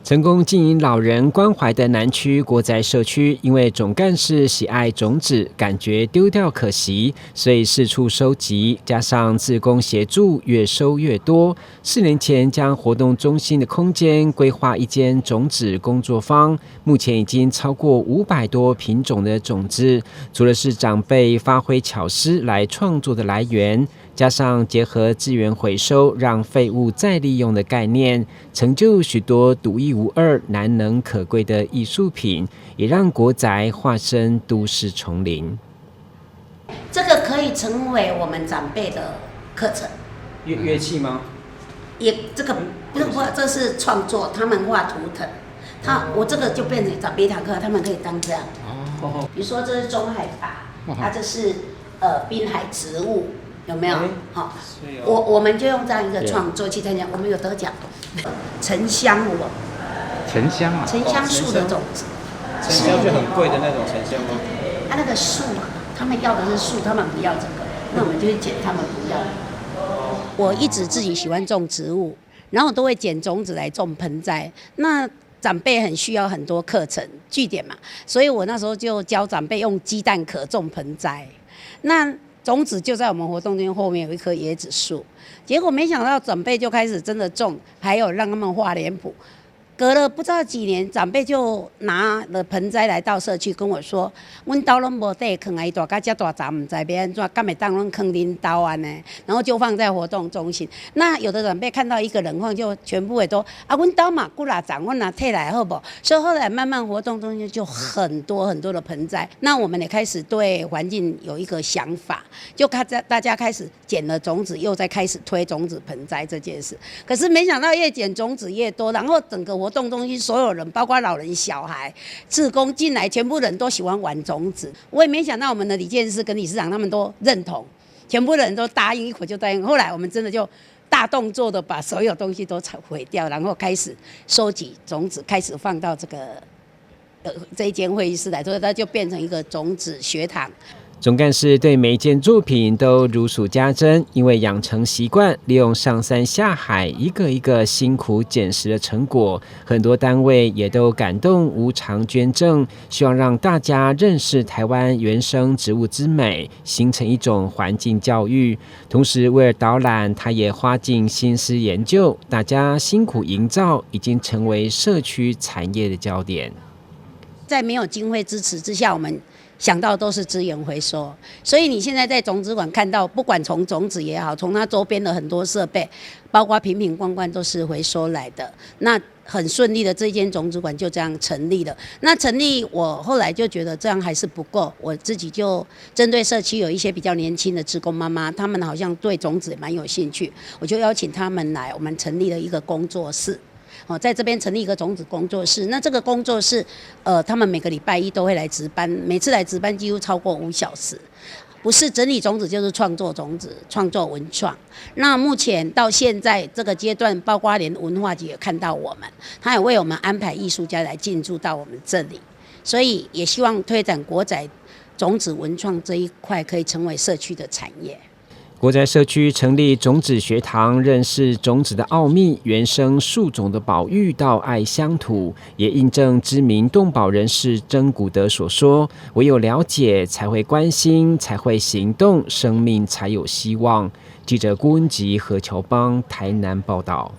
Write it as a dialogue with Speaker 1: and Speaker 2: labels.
Speaker 1: 成功经营老人关怀的南区国宅社区，因为总干事喜爱种子，感觉丢掉可惜，所以四处收集，加上志工协助，越收越多。4年前将活动中心的空间规划一间种子工作坊，目前已经超过500多品种的种子，除了是长辈发挥巧思来创作的来源，加上结合资源回收，让废物再利用的概念，成就许多独一无二、难能可贵的艺术品，也让国宅化身都市丛林。
Speaker 2: 这个可以成为我们长辈的课程。
Speaker 1: 乐器吗？
Speaker 2: 也这个不，这是创作，他们画图腾。我这个就变成长辈堂课，他们可以当这样。比如说这是中海拔，它这是滨海植物。有没有？好，我们就用这样一个创作去参加，我们有得奖。沉香我，
Speaker 3: 沉香啊，
Speaker 2: 沉香树的种子，
Speaker 1: 沉香是很贵的那种沉香吗？
Speaker 2: 那个树，他们要的是树，他们不要这个，那我们就去捡他们不要的。我一直自己喜欢种植物，然后都会捡种子来种盆栽。那长辈很需要很多课程据点嘛，所以我那时候就教长辈用鸡蛋壳种盆栽。那种子就在我们活动中心后面有一棵椰子树，结果没想到长辈就开始真的种，还有让他们画脸谱。隔了不知道几年，长辈就拿了盆栽来到社区跟我说：“阮兜拢无地坑啊，伊大甲遮大丛，唔知要安怎，敢会当阮坑恁兜安呢？”然后就放在活动中心。那有的长辈看到一个人放，就全部也都阮兜嘛几啦丛，阮拿摕来好不？所以后来慢慢活动中心就很多很多的盆栽。那我们也开始对环境有一个想法，就大家开始捡了种子，又在开始推种子盆栽这件事。可是没想到越捡种子越多，然后整个活动中心所有人，包括老人、小孩、志工进来，全部人都喜欢玩种子。我也没想到我们的理监事跟理事长他们都认同，全部人都答应，一口就答应。后来我们真的就大动作的把所有东西都毁掉，然后开始收集种子，开始放到这一间会议室来，所以它就变成一个种子学堂。
Speaker 1: 总干事对每一件作品都如数家珍，因为养成习惯，利用上山下海一个一个辛苦捡拾的成果，很多单位也都感动无偿捐赠，希望让大家认识台湾原生植物之美，形成一种环境教育。同时为了导览，他也花尽心思研究，大家辛苦营造，已经成为社区产业的焦点。
Speaker 2: 在没有经费支持之下，我们想到都是资源回收，所以你现在在种子馆看到，不管从种子也好，从它周边的很多设备，包括瓶瓶罐罐都是回收来的。那很顺利的，这间种子馆就这样成立了。那成立，我后来就觉得这样还是不够，我自己就针对社区有一些比较年轻的志工妈妈，他们好像对种子也蛮有兴趣，我就邀请他们来，我们成立了一个工作室。在这边成立一个种子工作室。那这个工作室，他们每个礼拜一都会来值班，每次来值班几乎超过5小时。不是整理种子，就是创作种子，创作文创。那目前到现在这个阶段，包括连文化局也看到我们，他也为我们安排艺术家来进驻到我们这里，所以也希望推展国宅种子文创这一块，可以成为社区的产业。
Speaker 1: 国宅社区成立种子学堂，认识种子的奥秘，原生树种的保育到爱乡土，也印证知名动保人士曾古德所说：唯有了解，才会关心，才会行动，生命才有希望。记者郭文吉、何乔邦台南报道。